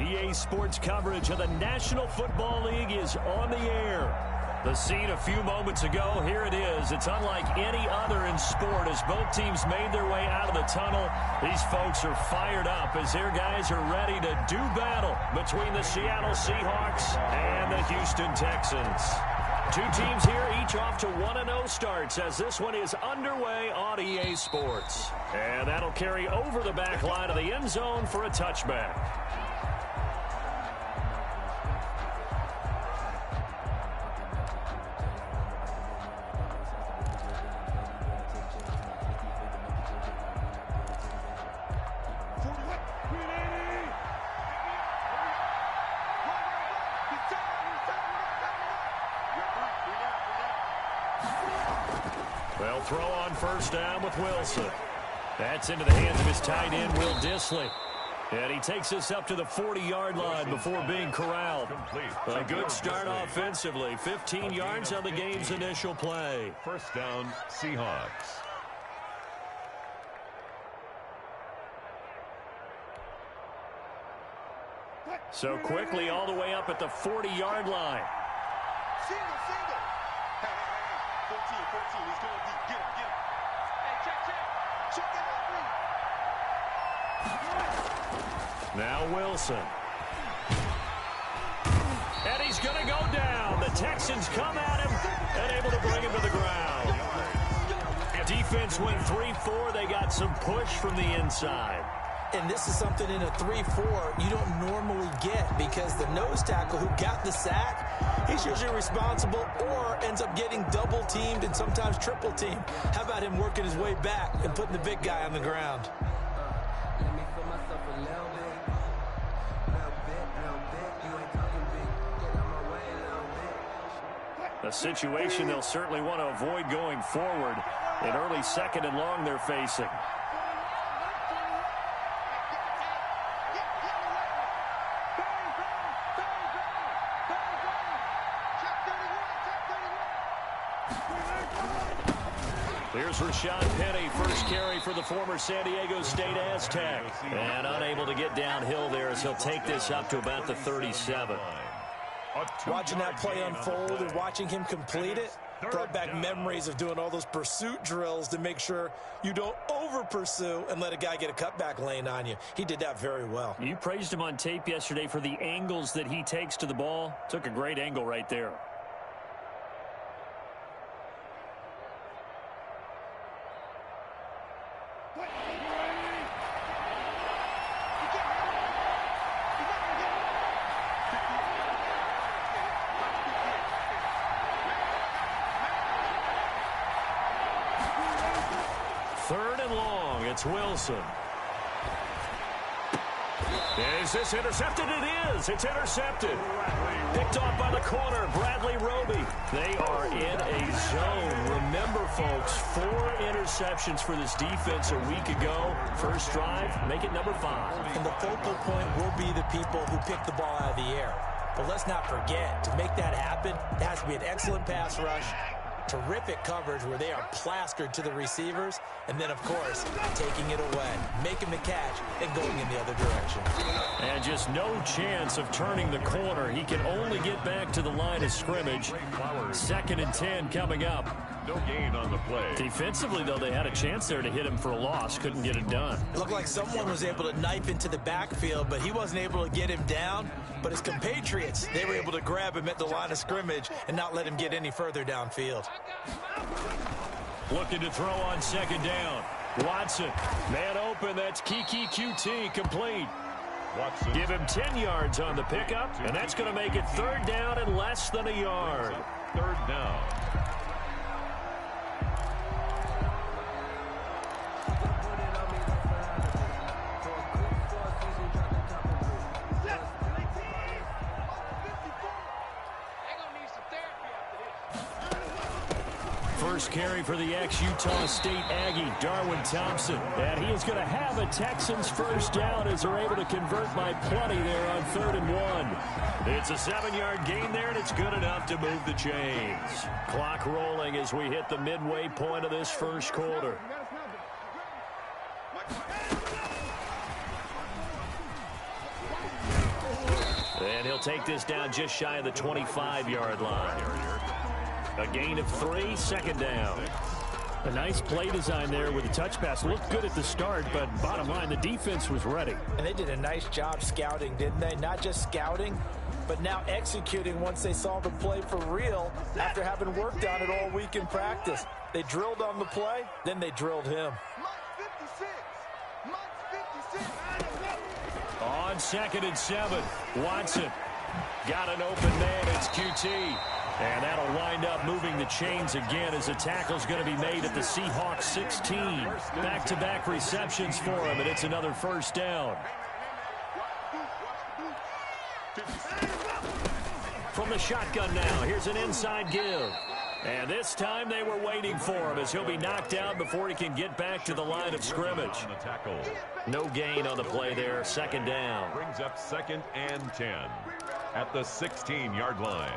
EA Sports coverage of the National Football League is on the air. The scene a few moments ago, here it is. It's unlike any other in sport as both teams made their way out of the tunnel. These folks are fired up as their guys are ready to do battle between the Seattle Seahawks and the Houston Texans. Two teams here, each off to 1-0 starts as this one is underway on EA Sports. And that'll carry over the back line of the end zone for a touchback. They'll throw on first down with Wilson. That's into the hands of his tight end, Will Dissly. And he takes us up to the 40-yard line before being corralled. A good start offensively. 15 yards on the game's initial play. First down, Seahawks. So quickly all the way up at the 40-yard line. Single. Hey. 14. He's going deep. Get him. Hey, check. Check that out, Now Wilson. And he's going to go down. The Texans come at him and able to bring him to the ground. Defense went 3-4. They got some push from the inside. And this is something in a 3-4 you don't normally get because the nose tackle who got the sack, he's usually responsible or ends up getting double teamed and sometimes triple teamed. How about him working his way back and putting the big guy on the ground? A situation they'll certainly want to avoid going forward. An early second and long they're facing. Here's Rashad Penny, first carry for the former San Diego State Aztec. And unable to get downhill there as he'll take this up to about the 37. Watching that play unfold and watching him complete it brought back memories of doing all those pursuit drills to make sure you don't over-pursue and let a guy get a cutback lane on you. He did that very well. You praised him on tape yesterday for the angles that he takes to the ball. Took a great angle right there. Third and long, it's Wilson. Is this intercepted? It is. It's intercepted. Picked off by the corner, Bradley Roby. They are in a zone. Remember, folks, 4 interceptions for this defense a week ago. First drive, make it number 5. And the focal point will be the people who pick the ball out of the air. But let's not forget, to make that happen, it has to be an excellent pass rush, terrific coverage where they are plastered to the receivers, and then, of course, taking it away, making the catch, and going in the other direction. And just no chance of turning the corner. He can only get back to the line of scrimmage. 2nd and 10 coming up. No gain on the play. Defensively, though, they had a chance there to hit him for a loss. Couldn't get it done. Looked like someone was able to knife into the backfield, but he wasn't able to get him down. But his compatriots, they were able to grab him at the line of scrimmage and not let him get any further downfield. Looking to throw on 2nd down. Watson, man open. That's Kiki QT complete. Watson. Give him 10 yards on the pickup, and that's going to make it 3rd down and less than a yard. 3rd down. First carry for the ex-Utah State Aggie, Darwin Thompson. And he is going to have a Texans first down as they're able to convert by plenty there on 3rd and 1. It's a 7-yard gain there, and it's good enough to move the chains. Clock rolling as we hit the midway point of this first quarter. And he'll take this down just shy of the 25-yard line. A gain of 3, second down. A nice play design there with the touch pass. Looked good at the start, but bottom line, the defense was ready. And they did a nice job scouting, didn't they? Not just scouting, but now executing once they saw the play for real after having worked on it all week in practice. They drilled on the play, then they drilled him. On 2nd and 7, Watson got an open man. It's QT. And that'll wind up moving the chains again as a tackle's going to be made at the Seahawks 16. Back-to-back receptions for him, and it's another first down. From the shotgun now, here's an inside give. And this time they were waiting for him as he'll be knocked down before he can get back to the line of scrimmage. No gain on the play there, second down. Brings up 2nd and 10 at the 16-yard line.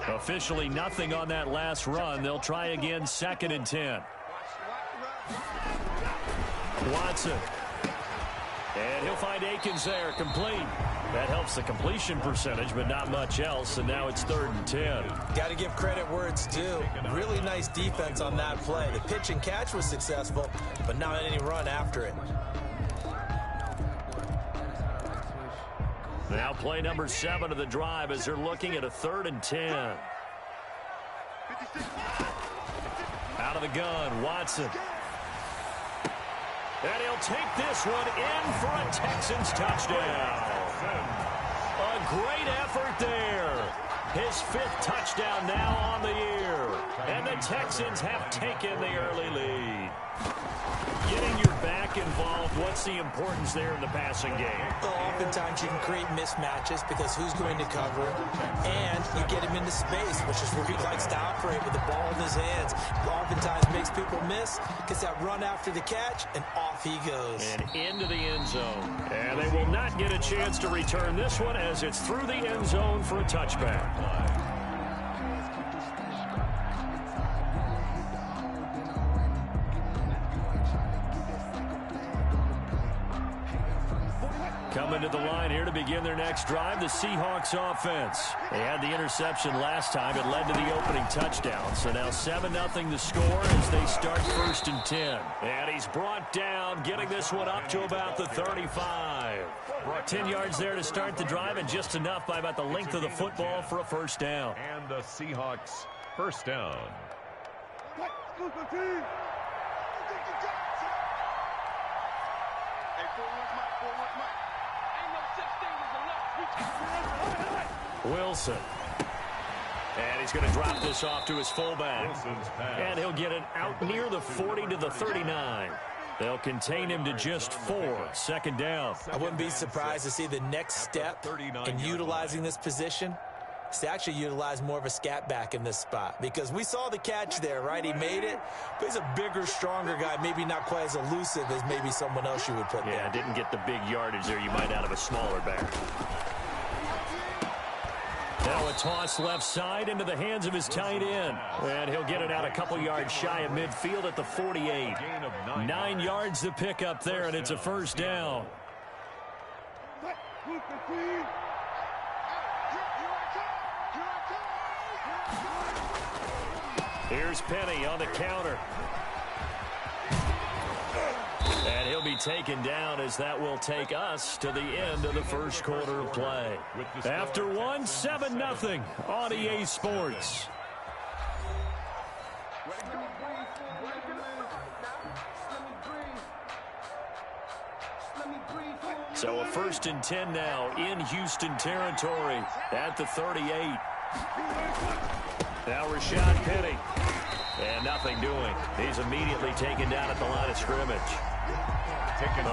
Officially nothing on that last run. They'll try again, 2nd and 10. Watson. And he'll find Akins there, complete. That helps the completion percentage, but not much else, and now it's 3rd and 10. Got to give credit where it's due. Really nice defense on that play. The pitch and catch was successful, but not any run after it. Now play number 7 of the drive as they're looking at a 3rd and 10. Out of the gun, Watson. And he'll take this one in for a Texans touchdown. A great effort there. His 5th touchdown now on the year. And the Texans have taken the early lead. Getting your back involved, what's the importance there in the passing game? Well, oftentimes you can create mismatches because who's going to cover him, and you get him into space, which is where he likes to operate with the ball in his hands. Oftentimes makes people miss, gets that run after the catch, and off he goes. And into the end zone. And they will not get a chance to return this one as it's through the end zone for a touchback. Coming to the line here to begin their next drive, the Seahawks offense. They had the interception last time. It led to the opening touchdown. So now 7-0 the score as they start 1st and 10. And he's brought down, getting this one up to about the 35. 10 yards there to start the drive, and just enough by about the length of the football for a first down. And the Seahawks first down. Wilson. And he's going to drop this off to his fullback. And he'll get it out near the 40 to the 39. They'll contain him to just 4. Second down. I wouldn't be surprised to see the next step in utilizing this position is to actually utilize more of a scat back in this spot, because we saw the catch there, right? He made it, but he's a bigger, stronger guy, maybe not quite as elusive as maybe someone else you would put there. Yeah, didn't get the big yardage there you might out of a smaller back. Now a toss left side into the hands of his tight end. And he'll get it out a couple yards shy of midfield at the 48. 9 yards to pick up there, and it's a first down. Here's Penny on the counter. And he'll be taken down as that will take us to the end of the first quarter of play. After one, 7-0 on EA Sports. So a 1st and 10 now in Houston territory at the 38. Now Rashad Penny. And nothing doing. He's immediately taken down at the line of scrimmage.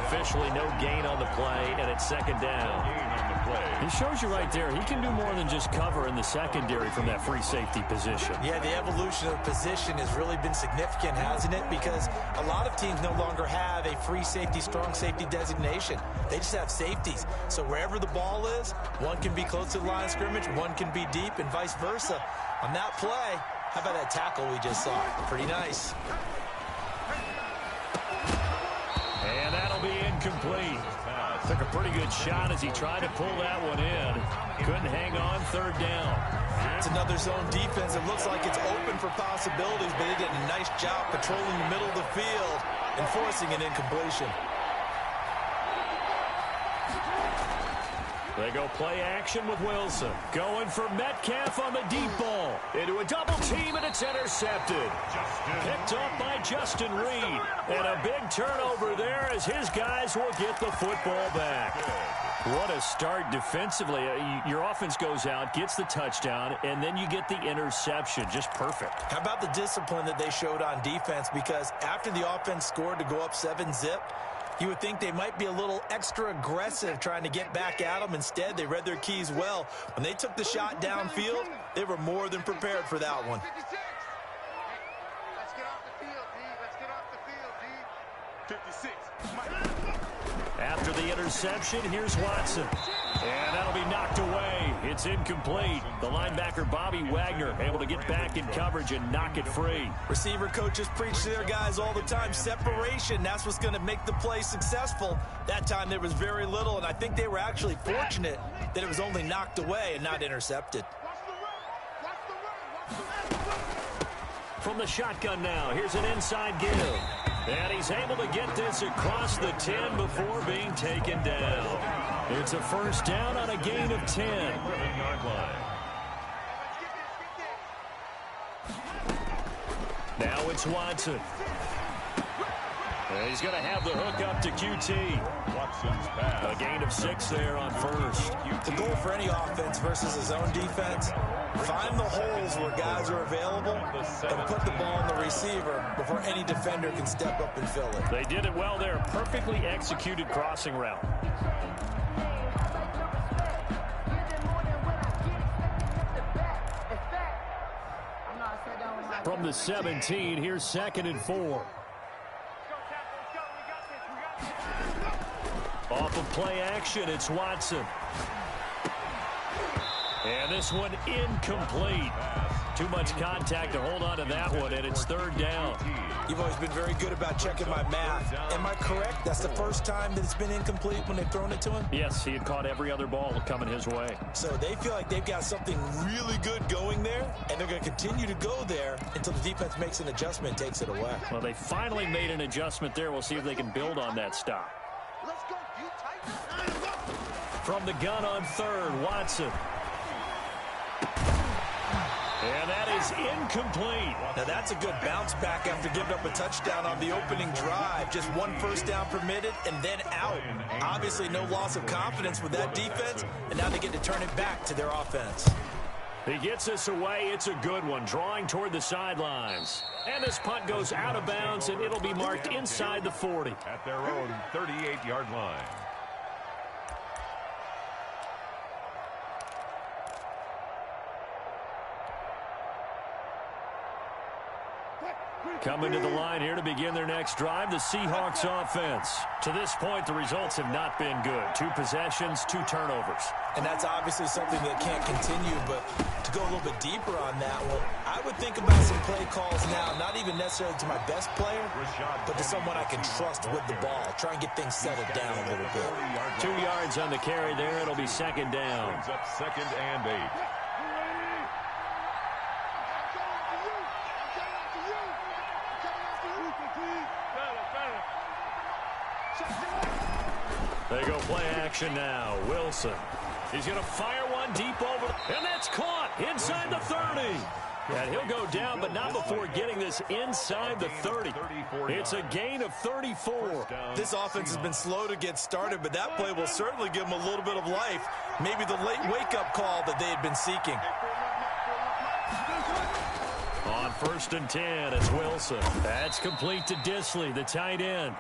Officially no gain on the play, and it's second down. Gain on the play. It shows you right there, he can do more than just cover in the secondary from that free safety position. Yeah, the evolution of the position has really been significant, hasn't it? Because a lot of teams no longer have a free safety, strong safety designation. They just have safeties. So wherever the ball is, one can be close to the line of scrimmage, one can be deep, and vice versa. On that play, how about that tackle we just saw? Pretty nice. And that'll be incomplete. Took a pretty good shot as he tried to pull that one in. Couldn't hang on, third down. It's another zone defense. It looks like it's open for possibilities, but they did a nice job patrolling the middle of the field and forcing an incompletion. They go play action with Wilson. Going for Metcalf on the deep ball. Into a double team, and it's intercepted. Picked up by Justin Reed. And a big turnover there as his guys will get the football back. What a start defensively. Your offense goes out, gets the touchdown, and then you get the interception. Just perfect. How about the discipline that they showed on defense? Because after the offense scored to go up 7-zip, you would think they might be a little extra aggressive trying to get back at them. Instead, they read their keys well. When they took the shot downfield, they were more than prepared for that one. Let's get off the field, D. Let's get off the field, D. 56. After the interception, here's Watson. And that'll be knocked away. It's incomplete. The linebacker, Bobby Wagner, able to get back in coverage and knock it free. Receiver coaches preach to their guys all the time. Separation, that's what's going to make the play successful. That time there was very little, and I think they were actually fortunate that it was only knocked away and not intercepted. From the shotgun now, here's an inside give. And he's able to get this across the 10 before being taken down. It's a first down on a gain of 10. 11-yard line. Now it's Watson. And he's going to have the hook up to QT. Watson's pass. A gain of 6 there on first. The goal for any offense versus a zone defense, find the holes where guys are available and put the ball on the receiver before any defender can step up and fill it. They did it well there. Perfectly executed crossing route. From the 17, here's 2nd and 4. Off of play action, it's Watson. And this one incomplete. Too much contact to hold on to that one, and it's third down. You've always been very good about checking my math. Am I correct? That's the first time that it's been incomplete when they've thrown it to him? Yes, he had caught every other ball coming his way. So they feel like they've got something really good going there, and they're going to continue to go there until the defense makes an adjustment and takes it away. Well, they finally made an adjustment there. We'll see if they can build on that stop. Let's go, you tight. From the gun on third, Watson. And that is incomplete. Now that's a good bounce back after giving up a touchdown on the opening drive. Just one first down permitted and then out. Obviously no loss of confidence with that defense, and now they get to turn it back to their offense. He gets this away. It's a good one, drawing toward the sidelines. And this punt goes out of bounds, and it'll be marked inside the 40. At their own 38-yard line. Coming to the line here to begin their next drive, the Seahawks offense. To this point, the results have not been good. 2 possessions, 2 turnovers. And that's obviously something that can't continue, but to go a little bit deeper on that one, I would think about some play calls now, not even necessarily to my best player, but to someone I can trust with the ball. Try and get things settled down a little bit. 2 yards on the carry there. It'll be second down. Brings up 2nd and 8. They go play action now. Wilson. He's going to fire one deep over. And that's caught inside the 30. And he'll go down, but not before getting this inside the 30. It's a gain of 34. This offense has been slow to get started, but that play will certainly give them a little bit of life. Maybe the late wake-up call that they had been seeking. On 1st and 10, it's Wilson. That's complete to Disley, the tight end.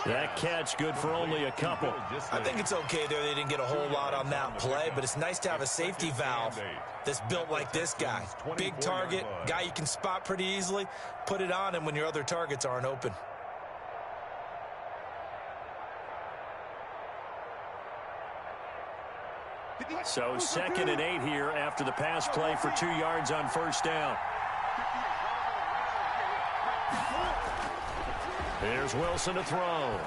That catch good for only a couple. I think it's okay there. They didn't get a whole lot on that play, but it's nice to have a safety valve that's built like this guy. Big target, guy you can spot pretty easily. Put it on him when your other targets aren't open. So 2nd and 8 here after the pass play for 2 yards on 1st down. Here's Wilson to throw.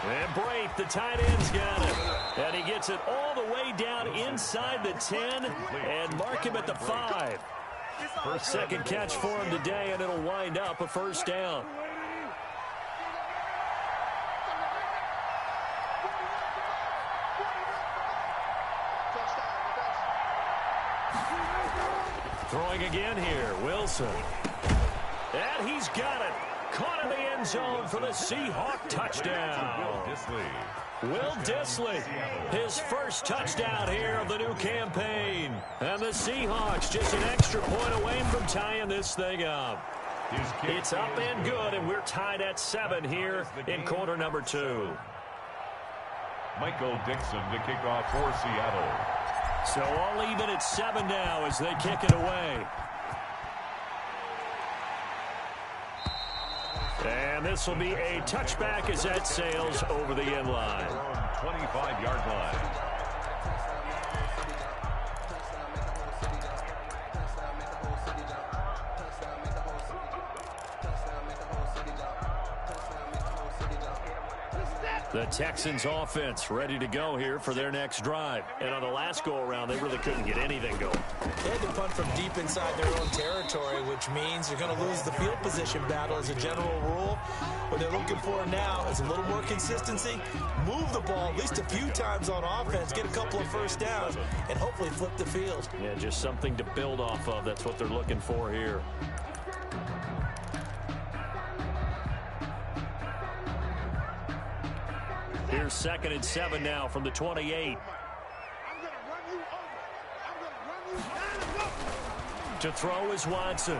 And Brate, the tight end's got it. And he gets it all the way down inside the 10 and mark him at the 5. First second catch for him today, and it'll wind up a 1st down. Throwing again here, Wilson. And he's got it. Caught in the end zone for the Seahawk touchdown. Will Disley, his first touchdown here of the new campaign. And the Seahawks just an extra point away from tying this thing up. It's up and good, and we're tied at 7 here in quarter number 2. Michael Dixon to kick off for Seattle. So all even at 7 now as they kick it away. And this will be a touchback as that sails over the end line. 25-yard line. The Texans offense ready to go here for their next drive. And on the last go-around, they really couldn't get anything going. They had to punt from deep inside their own territory, which means you're going to lose the field position battle as a general rule. What they're looking for now is a little more consistency, move the ball at least a few times on offense, get a couple of 1st downs, and hopefully flip the field. Yeah, just something to build off of. That's what they're looking for here. Here's 2nd and 7 now from the 28. To throw is Watson.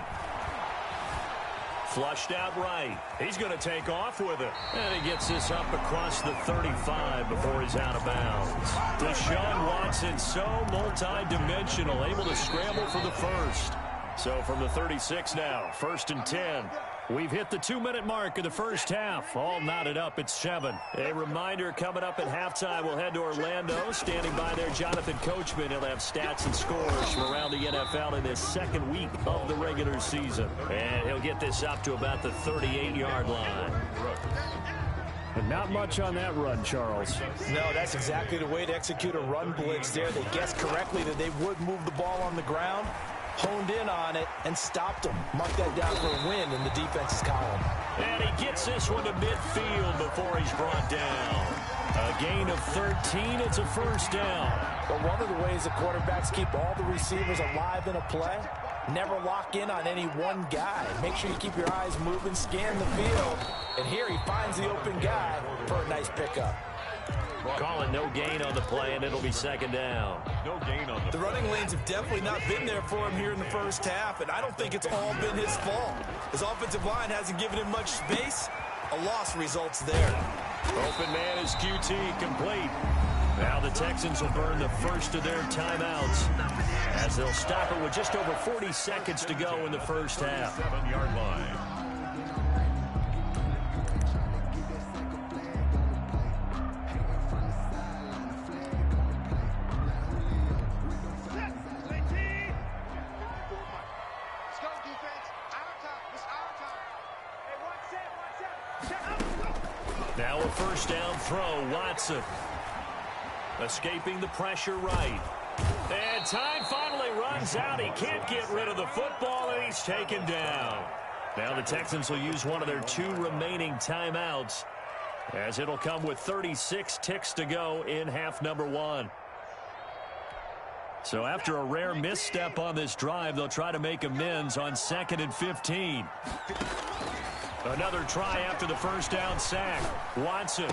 Flushed out right. He's going to take off with it. And he gets this up across the 35 before he's out of bounds. Deshaun Watson, so multi-dimensional, able to scramble for the first. So from the 36 now, 1st and 10. We've hit the 2-minute mark of the first half. All knotted up at 7. A reminder coming up at halftime, we'll head to Orlando. Standing by there, Jonathan Coachman. He'll have stats and scores from around the NFL in this 2nd week of the regular season. And he'll get this up to about the 38-yard line. But not much on that run, Charles. No, that's exactly the way to execute a run blitz there. They guessed correctly that they would move the ball on the ground, honed in on it, and stopped them. Mark that down for a win in the defense's column. And he gets this one to midfield before he's brought down. A gain of 13. It's a 1st down. But one of the ways the quarterbacks keep all the receivers alive in a play, never lock in on any one guy. Make sure you keep your eyes moving, scan the field. And here he finds the open guy for a nice pickup. Calling no gain on the play, and it'll be 2nd down. No gain on The running lanes have definitely not been there for him here in the first half, and I don't think it's all been his fault. His offensive line hasn't given him much space. A loss results there. Open man is QT complete. Now the Texans will burn the first of their timeouts as they'll stop it with just over 40 seconds to go in the first half. 7-yard line. Now a 1st down throw, Watson. Escaping the pressure right. And time finally runs out. He can't get rid of the football, and he's taken down. Now the Texans will use one of their 2 remaining timeouts, as it'll come with 36 ticks to go in half number 1. So after a rare misstep on this drive, they'll try to make amends on 2nd and 15. Another try after the 1st down sack. Watson.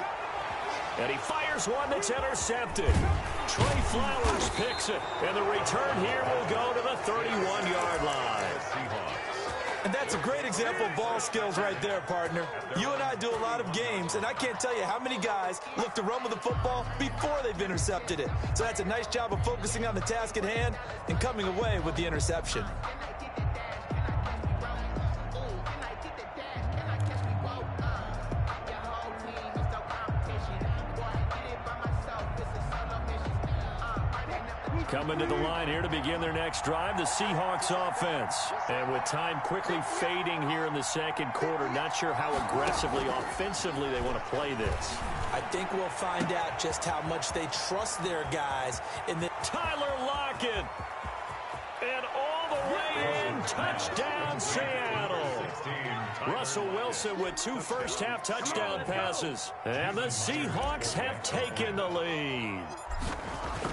And he fires one that's intercepted. Trey Flowers picks it. And the return here will go to the 31-yard line. And that's a great example of ball skills right there, partner. You and I do a lot of games, and I can't tell you how many guys look to run with the football before they've intercepted it. So that's a nice job of focusing on the task at hand and coming away with the interception. Coming to the line here to begin their next drive, the Seahawks offense. And with time quickly fading here in the second quarter, not sure how aggressively, offensively they want to play this. I think we'll find out just how much they trust their guys in the... Tyler Lockett. And all the way in, touchdown Seattle. Russell Wilson with 2 first-half touchdown passes. And the Seahawks have taken the lead.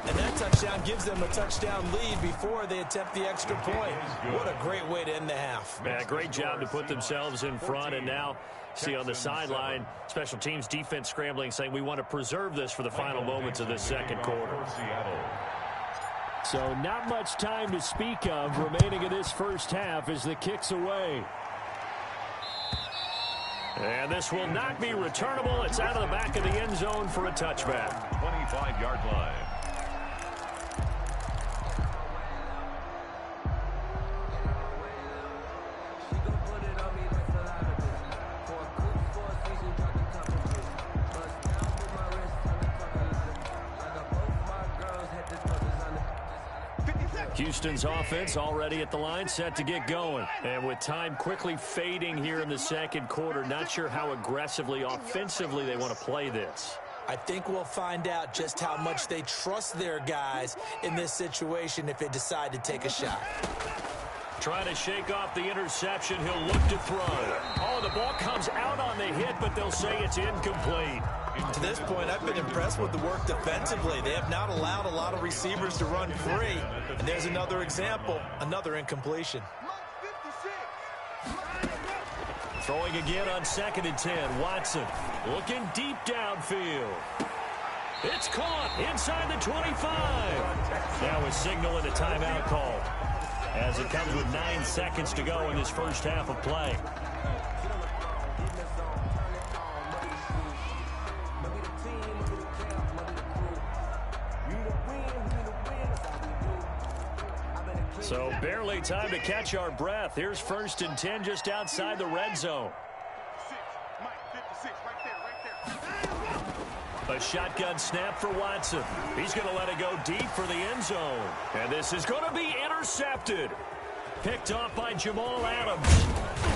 And that touchdown gives them a touchdown lead before they attempt the extra point. What a great way to end the half. Yeah, great job to put themselves in front. And now, see on the sideline, special teams defense scrambling, saying we want to preserve this for the final moments of this second quarter. So not much time to speak of remaining in this first half as the kick's away. And this will not be returnable. It's out of the back of the end zone for a touchback. 25-yard line. Houston's offense already at the line, set to get going. And with time quickly fading here in the second quarter, not sure how aggressively, offensively they want to play this. I think we'll find out just how much they trust their guys in this situation if they decide to take a shot. Trying to shake off the interception. He'll look to throw. Oh, the ball comes out on the hit, but they'll say it's incomplete. To this point, I've been impressed with the work defensively. They have not allowed a lot of receivers to run free. And there's another example, another incompletion. Throwing again on 2nd and 10. Watson looking deep downfield. It's caught inside the 25. Now a signal and a timeout call as it comes with 9 seconds to go in this first half of play. So barely time to catch our breath. Here's 1st and 10 just outside the red zone. A shotgun snap for Watson. He's going to let it go deep for the end zone. And this is going to be intercepted. Picked off by Jamal Adams.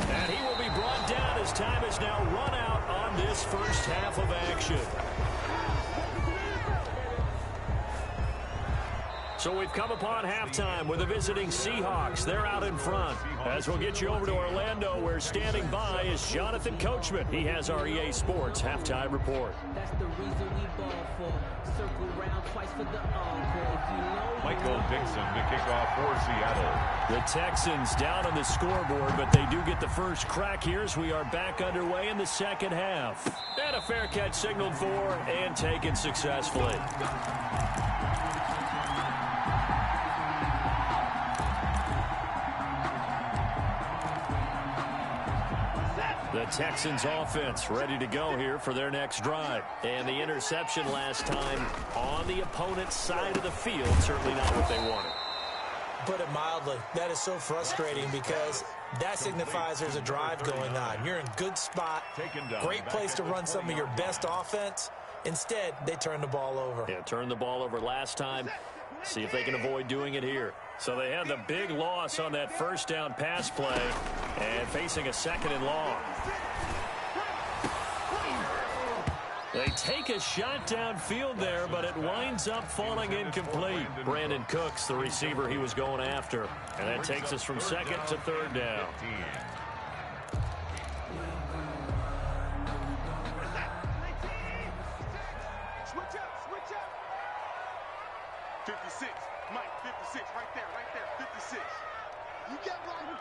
And he will be brought down as time has now run out on this first half of action. So we've come upon halftime with the visiting Seahawks. They're out in front. As we'll get you over to Orlando, where standing by is Jonathan Coachman. He has our EA Sports halftime report. That's the reason we ball for. Circle round twice for the encore. Michael Dixon to kick off for Seattle. The Texans down on the scoreboard, but they do get the first crack here as we are back underway in the second half. And a fair catch signaled for and taken successfully. The Texans offense ready to go here for their next drive. And the interception last time on the opponent's side of the field, certainly not what they wanted. Put it mildly, that is so frustrating because that signifies there's a drive going on. You're in good spot, great place to run some of your best offense. Instead, they turn the ball over. Yeah, turned the ball over last time. See if they can avoid doing it here. So they had the big loss on that first down pass play and facing a 2nd and long. They take a shot downfield there, but it winds up falling incomplete. Brandon Cooks, the receiver he was going after. And that takes us from 2nd to 3rd down. Switch up. 56. Mike, 56. Right there. 56. You get Rodney.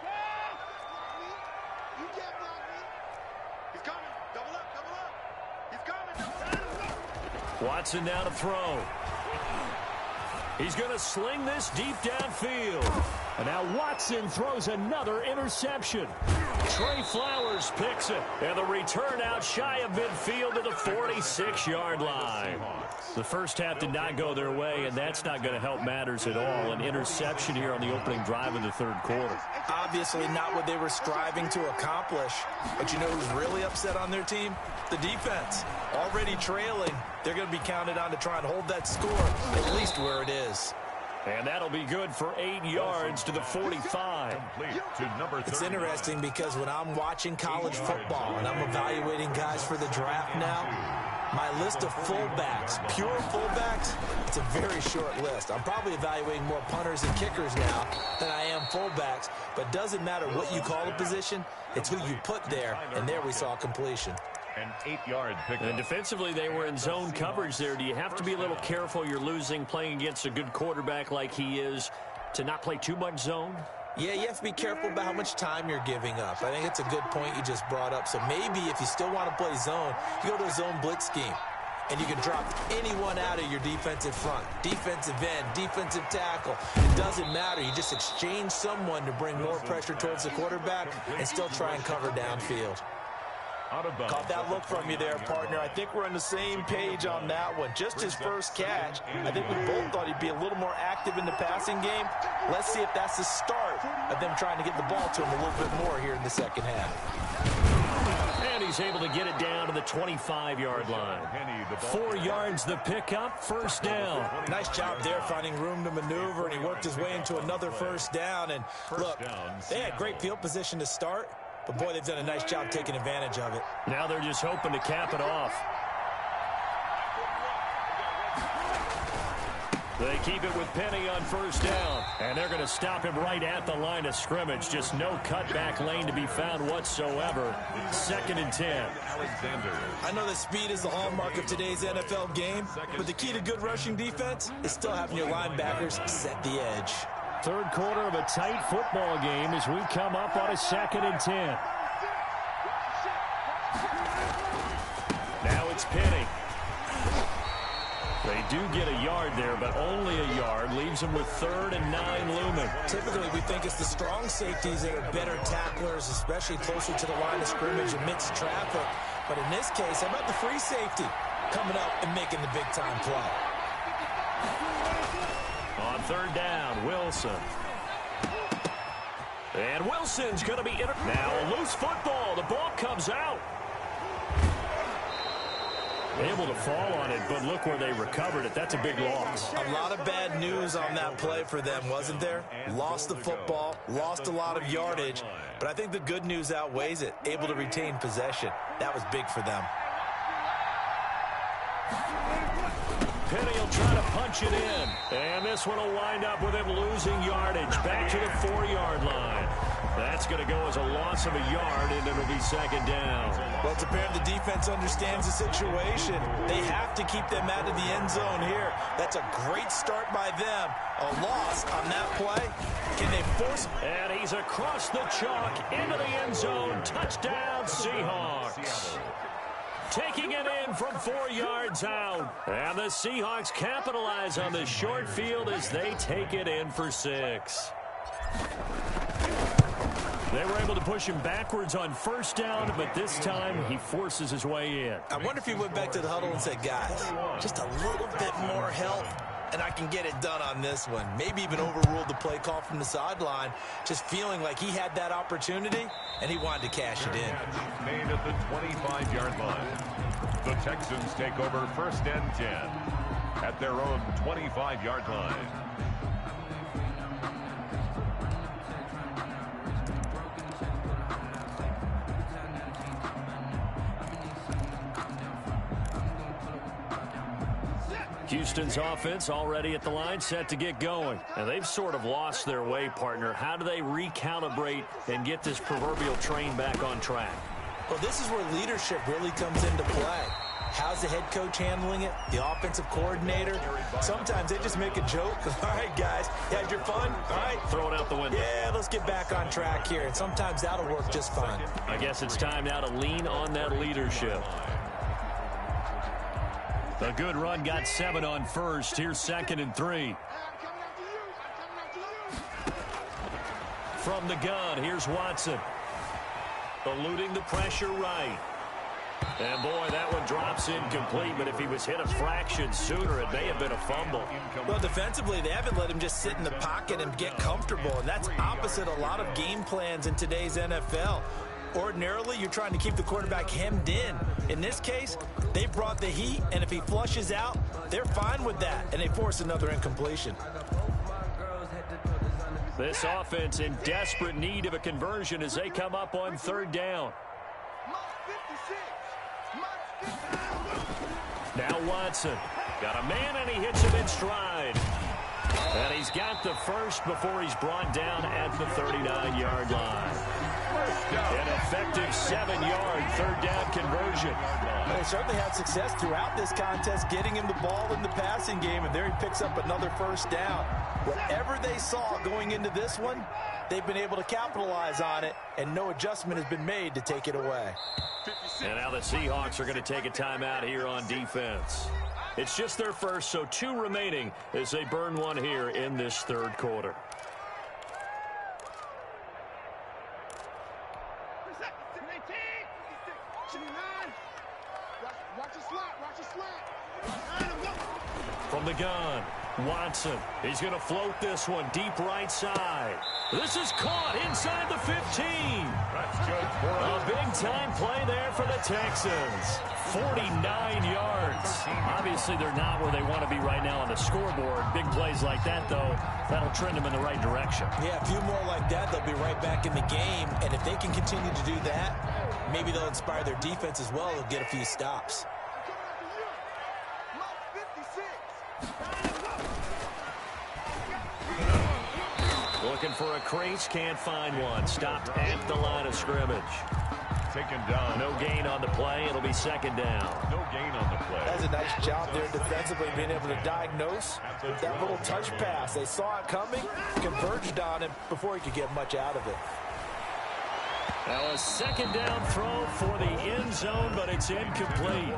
He's coming. Double up. He's coming. Watson now to throw. He's going to sling this deep downfield. And now Watson throws another interception. Trey Flowers picks it. And the return out shy of midfield to the 46-yard line. The first half did not go their way, and that's not going to help matters at all. An interception here on the opening drive of the third quarter. Obviously not what they were striving to accomplish. But you know who's really upset on their team? The defense. Already trailing. They're going to be counted on to try and hold that score, at least where it is. And that'll be good for 8 yards to the 45. It's interesting because when I'm watching college football and I'm evaluating guys for the draft now, my list of fullbacks, pure fullbacks, it's a very short list. I'm probably evaluating more punters and kickers now than I am fullbacks, but it doesn't matter what you call a position, it's who you put there, and there we saw completion. An 8-yard pickup. And defensively, they were in zone coverage there. Do you have to be a little careful you're losing playing against a good quarterback like he is to not play too much zone? Yeah, you have to be careful about how much time you're giving up. I think it's a good point you just brought up. So maybe if you still want to play zone, you go to a zone blitz scheme. And you can drop anyone out of your defensive front. Defensive end, defensive tackle. It doesn't matter. You just exchange someone to bring more pressure towards the quarterback and still try and cover downfield. Caught that look from you there, partner. I think we're on the same page on that one. Just his first catch. I think we both thought he'd be a little more active in the passing game. Let's see if that's the start of them trying to get the ball to him a little bit more here in the second half. And he's able to get it down to the 25-yard line. 4 yards the pickup, first down. Nice job there finding room to maneuver, and he worked his way into another first down. And look, they had great field position to start. But, boy, they've done a nice job taking advantage of it. Now they're just hoping to cap it off. They keep it with Penny on first down. And they're going to stop him right at the line of scrimmage. Just no cutback lane to be found whatsoever. 2nd and 10. I know that speed is the hallmark of today's NFL game, but the key to good rushing defense is still having your linebackers set the edge. Third quarter of a tight football game as we come up on a 2nd and 10. Now it's Penny. They do get a yard there, but only a yard. Leaves them with 3rd and 9 looming. Typically, we think it's the strong safeties that are better tacklers, especially closer to the line of scrimmage amidst traffic. But in this case, how about the free safety coming up and making the big-time play? On 3rd down, Wilson. And Wilson's going to be now a loose football. The ball comes out. Able to fall on it, but look where they recovered it. That's a big loss. A lot of bad news on that play for them, wasn't there? Lost the football, lost a lot of yardage, but I think the good news outweighs it. Able to retain possession. That was big for them. Penny will try to punch it in. And this one will wind up with him losing yardage. Back to the 4-yard line. That's going to go as a loss of a yard, and it'll be 2nd down. Well, it's apparent the defense understands the situation. They have to keep them out of the end zone here. That's a great start by them. A loss on that play. Can they force? And he's across the chalk into the end zone. Touchdown, Seahawks. Taking it in from 4 yards out. And the Seahawks capitalize on the short field as they take it in for 6. They were able to push him backwards on first down, but this time he forces his way in. I wonder if he went back to the huddle and said, guys, just a little bit more help, and I can get it done on this one. Maybe even overruled the play call from the sideline, just feeling like he had that opportunity, and he wanted to cash it in. Made at the 25-yard line. The Texans take over 1st and 10 at their own 25-yard line. Houston's offense already at the line, set to get going. And they've sort of lost their way, partner. How do they recalibrate and get this proverbial train back on track? Well, this is where leadership really comes into play. How's the head coach handling it? The offensive coordinator? Sometimes they just make a joke. All right, guys, you had your fun? All right. Throw it out the window. Yeah, let's get back on track here. And sometimes that'll work just fine. I guess it's time now to lean on that leadership. A good run got 7 on first. Here's 2nd and 3. From the gun, here's Watson. Eluding the pressure right. And, boy, that one drops incomplete, but if he was hit a fraction sooner, it may have been a fumble. Well, defensively, they haven't let him just sit in the pocket and get comfortable, and that's opposite a lot of game plans in today's NFL. Ordinarily, you're trying to keep the quarterback hemmed in. In this case, they brought the heat, and if he flushes out, they're fine with that, and they force another incompletion. This offense in desperate need of a conversion as they come up on 3rd down. Now Watson. Got a man, and he hits him in stride. And he's got the first before he's brought down at the 39-yard line. An effective 7-yard 3rd down conversion. They certainly had success throughout this contest getting him the ball in the passing game, and there he picks up another 1st down. Whatever they saw going into this one, they've been able to capitalize on it, and no adjustment has been made to take it away. And now the Seahawks are going to take a timeout here on defense. It's just their first, so 2 remaining as they burn one here in this 3rd quarter. From the gun, Watson. He's going to float this one deep right side. This is caught inside the 15. That's good for a big-time play there for the Texans. 49 yards. Obviously, they're not where they want to be right now on the scoreboard. Big plays like that, though, that'll trend them in the right direction. Yeah, a few more like that, they'll be right back in the game. And if they can continue to do that, maybe they'll inspire their defense as well. They'll get a few stops. Looking for a crease, can't find one. Stopped at the line of scrimmage. Taken down. No gain on the play. It'll be 2nd down. No gain on the play. That's a nice job there defensively, being able to diagnose that little touch pass. They saw it coming, converged on it before he could get much out of it. Now a 2nd down throw for the end zone, but it's incomplete.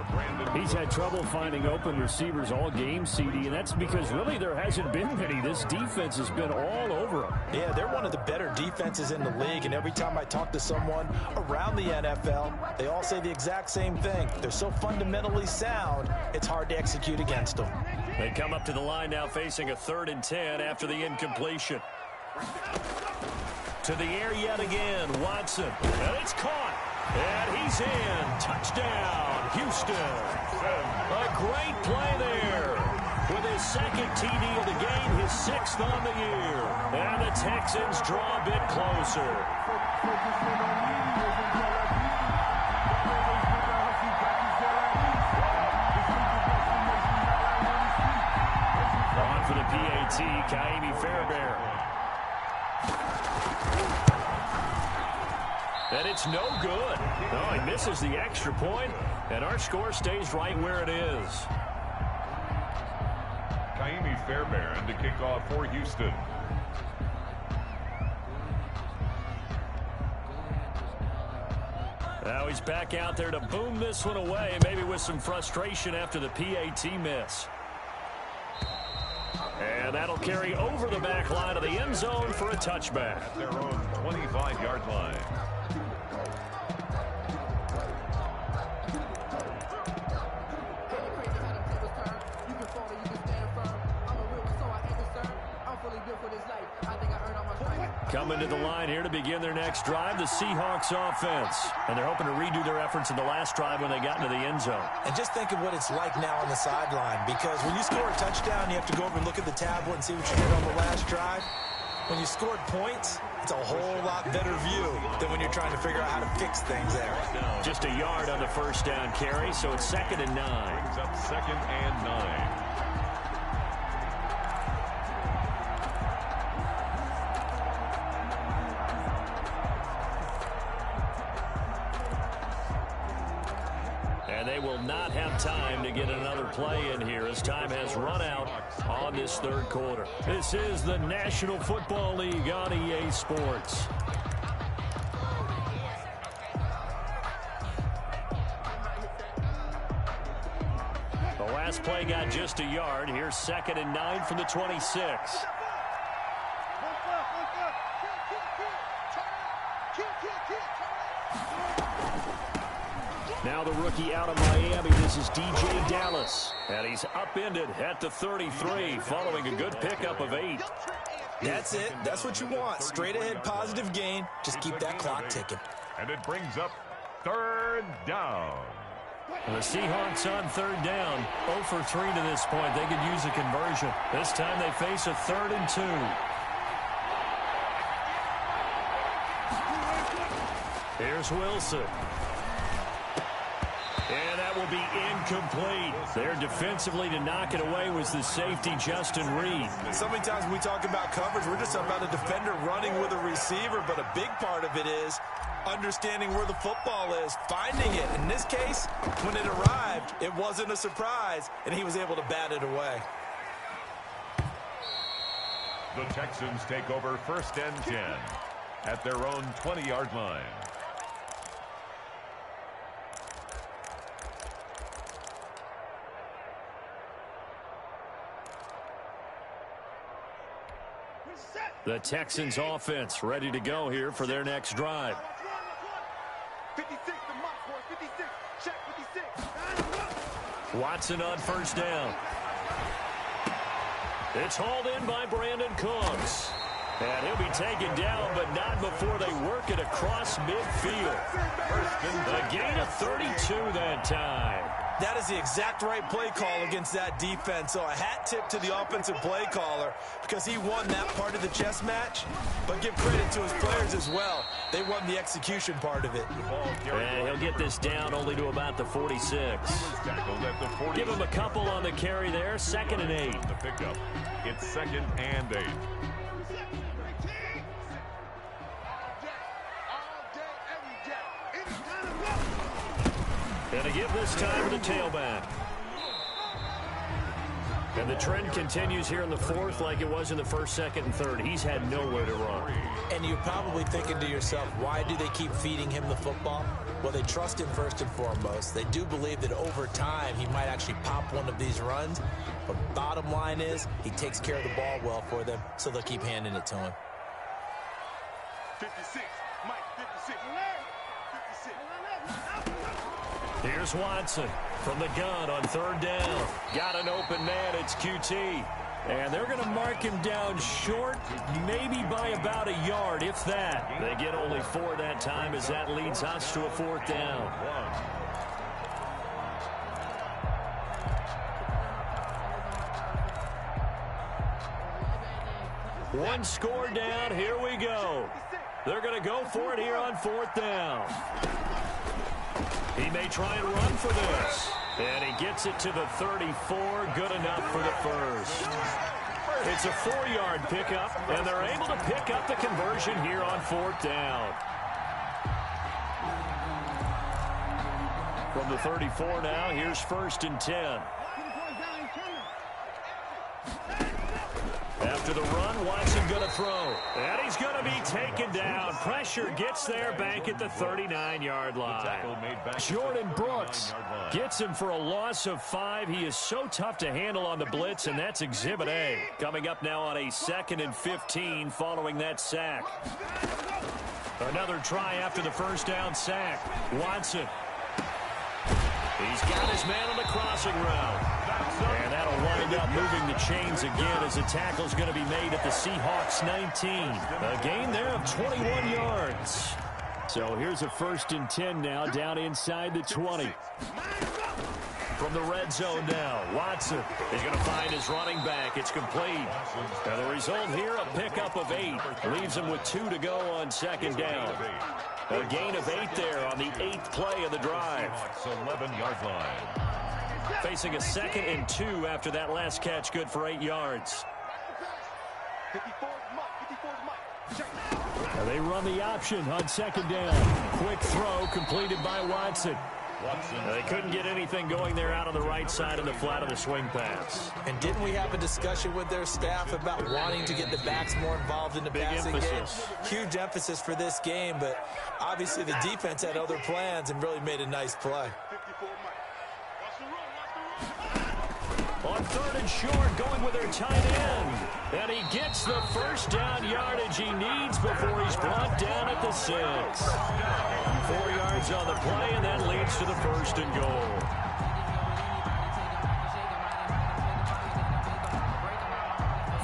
He's had trouble finding open receivers all game, CD, and that's because really there hasn't been many. This defense has been all over him. Yeah, they're one of the better defenses in the league, and every time I talk to someone around the NFL, they all say the exact same thing. They're so fundamentally sound, it's hard to execute against them. They come up to the line now facing a 3rd and 10 after the incompletion. To the air yet again, Watson. And it's caught. And he's in. Touchdown, Houston. A great play there. With his 2nd TD of the game, his 6th on the year. And the Texans draw a bit closer. On for the PAT, Kaimi Fairbairn. And it's no good. No, he misses the extra point, and our score stays right where it is. Kaimi Fairbairn to kick off for Houston. Now he's back out there to boom this one away, maybe with some frustration after the PAT miss. And that'll carry over the back line of the end zone for a touchback. At their own 25-yard line. Coming to the line here to begin their next drive, the Seahawks offense. And they're hoping to redo their efforts in the last drive when they got into the end zone. And just think of what it's like now on the sideline, because when you score a touchdown, you have to go over and look at the tablet and see what you did on the last drive. When you scored points, it's a whole lot better view than when you're trying to figure out how to fix things there. Just a yard on the 1st down carry, so it's 2nd and 9. Brings up 2nd and 9. And they will not have time to get another play in here as time has run out on this 3rd quarter. This is the National Football League on EA Sports. The last Last play got just a yard. Here's 2nd and 9 from the 26. Now the rookie out of Miami. This is DJ Dallas. And he's upended at the 33 following a good pickup of 8. That's it. That's what you want. Straight ahead positive gain. Just keep that clock ticking. And it brings up 3rd down. And the Seahawks on 3rd down. 0 for 3 to this point. They could use a conversion. This time they face a 3rd and 2. Here's Wilson. And that will be incomplete. There defensively to knock it away was the safety, Justin Reed. So many times when we talk about coverage, we're just talking about a defender running with a receiver, but a big part of it is understanding where the football is, finding it. In this case, when it arrived, it wasn't a surprise, and he was able to bat it away. The Texans take over 1st and 10 at their own 20-yard line. The Texans offense ready to go here for their next drive. 56, the mark, boy. 56. Check 56. Watson on 1st down. It's hauled in by Brandon Cooks. And he'll be taken down, but not before they work it across midfield. A gain of 32 that time. That is the exact right play call against that defense. So a hat tip to the offensive play caller because he won that part of the chess match. But give credit to his players as well. They won the execution part of it. And he'll get this down only to about the 46. Give him a couple on the carry there. 2nd and 8. The pickup. It's 2nd and 8. And a give this time to the tailback. And the trend continues here in the 4th like it was in the 1st, 2nd, and 3rd. He's had nowhere to run. And you're probably thinking to yourself, why do they keep feeding him the football? Well, they trust him first and foremost. They do believe that over time he might actually pop one of these runs. But bottom line is he takes care of the ball well for them, so they'll keep handing it to him. 56. Mike, 56. 56. Here's Watson from the gun on 3rd down. Got an open man. It's QT. And they're going to mark him down short, maybe by about a yard, if that. They get only 4 that time as that leads us to a 4th down. One score down. Here we go. They're going to go for it here on 4th down. He may try and run for this. And he gets it to the 34. Good enough for the 1st. It's a 4-yard pickup, and they're able to pick up the conversion here on 4th down. From the 34 now, here's 1st and 10. After the run, Watson going to throw. And he's going to be taken down. Pressure gets there back at the 39-yard line. Jordan Brooks gets him for a loss of 5. He is so tough to handle on the blitz, and that's Exhibit A. Coming up now on a 2nd and 15 following that sack. Another try after the 1st down sack. Watson. He's got his man on the crossing route. And that'll wind up moving the chains again as the tackle's going to be made at the Seahawks 19. A gain there of 21 yards. So here's a 1st and 10 now down inside the 20. From the red zone now, Watson is going to find his running back. It's complete. And the result here, a pickup of 8. Leaves him with 2 to go on 2nd down. A gain of 8 there on the 8th play of the drive. 11-yard line. Facing a 2nd and 2 after that last catch, good for 8 yards. 54 Mike. They run the option on 2nd down. Quick throw completed by Watson. They couldn't get anything going there out on the right side of the flat of the swing pass. And didn't we have a discussion with their staff about wanting to get the backs more involved in the passing game? Huge emphasis for this game, but obviously the defense had other plans and really made a nice play. On 3rd and short, going with their tight end. And he gets the first down yardage he needs before he's brought down at the 6. 4 yards on the play, and that leads to the 1st and goal.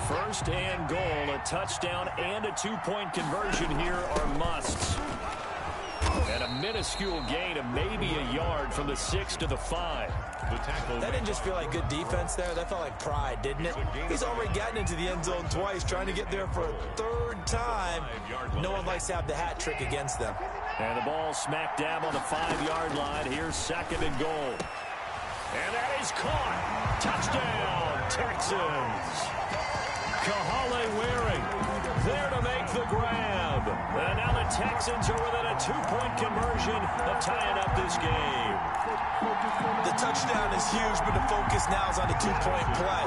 First and goal, a touchdown and a 2-point conversion here are musts. And a minuscule gain of maybe a yard from the 6 to the 5. That didn't just feel like good defense there. That felt like pride, didn't it? He's already gotten into the end zone twice, trying to get there for a 3rd time. No one likes to have the hat trick against them. And the ball smack dab on the 5-yard line. Here's 2nd and goal. And that is caught. Touchdown, Texans. Kahale Waring there to make the grab. And now the Texans are within a 2-point conversion of tying up this game. The touchdown is huge, but the focus now is on the 2-point play.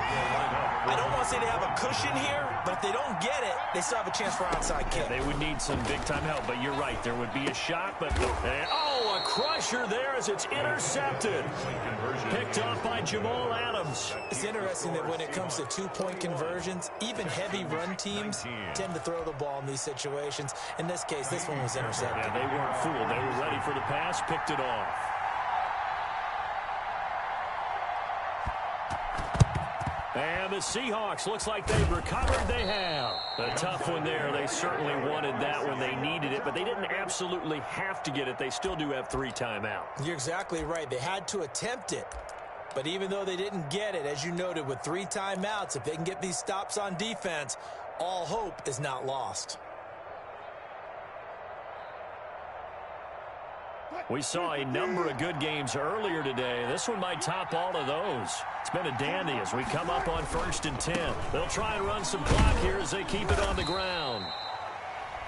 I don't want to say they have a cushion here, but if they don't get it, they still have a chance for onside kick. They would need some big-time help, but you're right. There would be a shot, but a crusher there as it's intercepted. Picked off by Jamal Adams. It's interesting that when it comes to 2-point conversions, even heavy run teams tend to throw the ball in these situations. In this case, this one was intercepted. Yeah, they weren't fooled. They were ready for the pass, picked it off. And the Seahawks, looks like they've recovered. They have. A tough one there. They certainly wanted that when they needed it, but they didn't absolutely have to get it. They still do have 3 timeouts. You're exactly right. They had to attempt it. But even though they didn't get it, as you noted, with 3 timeouts, if they can get these stops on defense, all hope is not lost. We saw a number of good games earlier today. This one might top all of those. It's been a dandy as we come up on 1st and 10. They'll try and run some clock here as they keep it on the ground.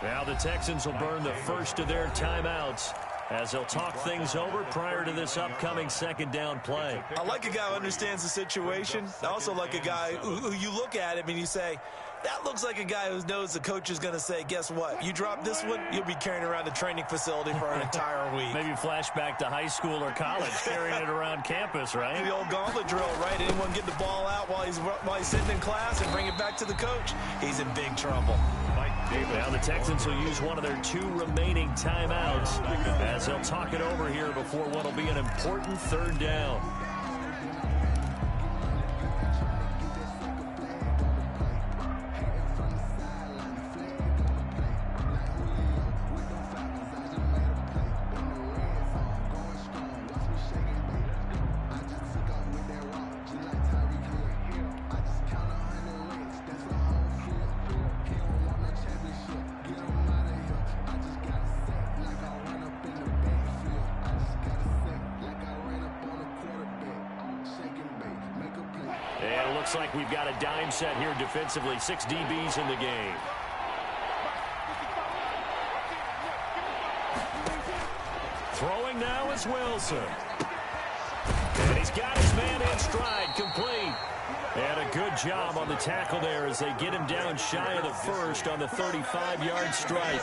Now the Texans will burn the first of their timeouts as they'll talk things over prior to this upcoming 2nd down play. I like a guy who understands the situation. I also like a guy who you look at him and you say, that looks like a guy who knows the coach is going to say, guess what? You drop this one, you'll be carrying around the training facility for an entire week. Maybe flashback to high school or college, carrying it around campus, right? The old gauntlet drill, right? Anyone get the ball out while he's sitting in class and bring it back to the coach? He's in big trouble. Now the Texans will use one of their 2 remaining timeouts as they'll talk it over here before what will be an important 3rd down. And it looks like we've got a dime set here defensively. 6 DBs in the game. Throwing now is Wilson. And he's got his man in stride, complete. And a good job on the tackle there as they get him down shy of the first on the 35-yard strike.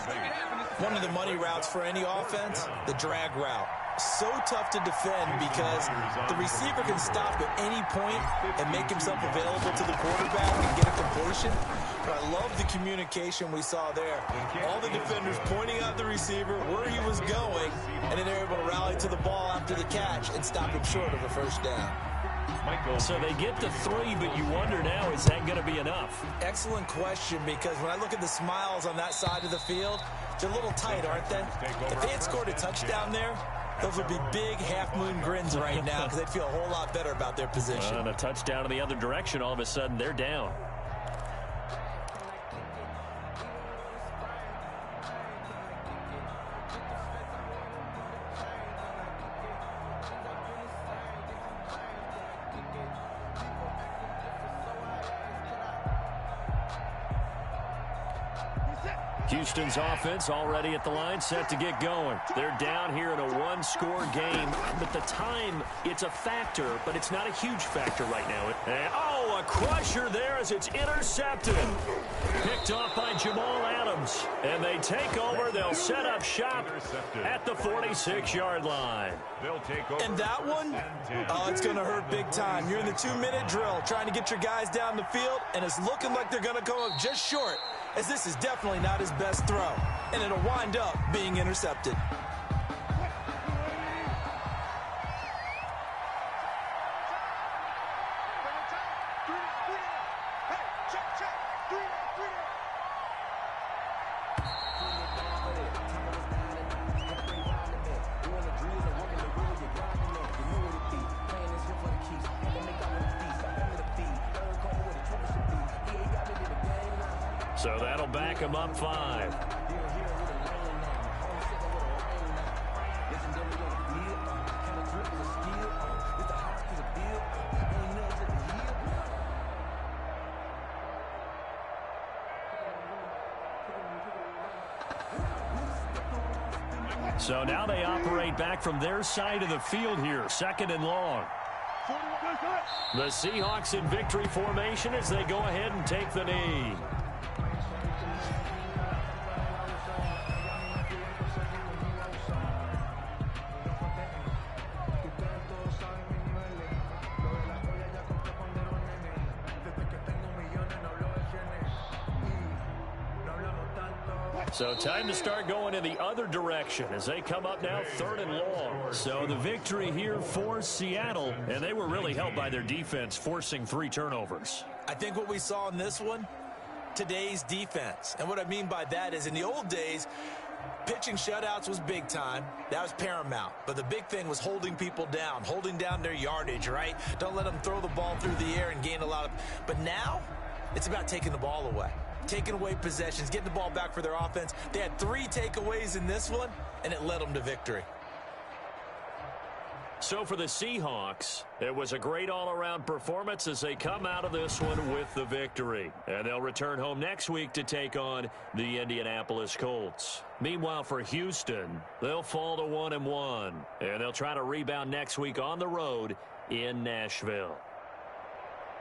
One of the money routes for any offense, the drag route. So tough to defend because the receiver can stop at any point and make himself available to the quarterback and get a completion. But I love the communication we saw there. All the defenders pointing out the receiver where he was going, and then they're able to rally to the ball after the catch and stop him short of a first down. So they get to 3, but you wonder now, is that going to be enough? Excellent question, because when I look at the smiles on that side of the field, they're a little tight, aren't they? If they had scored a touchdown there, those would be big half-moon grins right now because they'd feel a whole lot better about their position. And a touchdown in the other direction, all of a sudden they're down. Houston's offense already at the line, set to get going. They're down here in a 1-score game. But the time, it's a factor, but it's not a huge factor right now. And, a A crusher there as it's intercepted. Picked off by Jamal Adams. And they take over. They'll set up shop at the 46-yard line. They'll take over. And that one, oh, it's going to hurt big time. You're in the 2-minute drill trying to get your guys down the field, and it's looking like they're going to come up just short, as this is definitely not his best throw. And it'll wind up being intercepted. So that'll back him up 5. So now they operate back from their side of the field here, 2nd and long. The Seahawks in victory formation as they go ahead and take the knee. So time to start going in the other direction as they come up now 3rd and long. So the victory here for Seattle, and they were really helped by their defense forcing 3 turnovers. I think what we saw in this one, today's defense. And what I mean by that is in the old days, pitching shutouts was big time. That was paramount. But the big thing was holding people down, holding down their yardage, right? Don't let them throw the ball through the air and gain a lot of... But now, it's about taking the ball away. Taking away possessions, getting the ball back for their offense. They had 3 takeaways in this one, and it led them to victory. So for the Seahawks, it was a great all-around performance as they come out of this one with the victory. And they'll return home next week to take on the Indianapolis Colts. Meanwhile, for Houston, they'll fall to 1-1, and they'll try to rebound next week on the road in Nashville.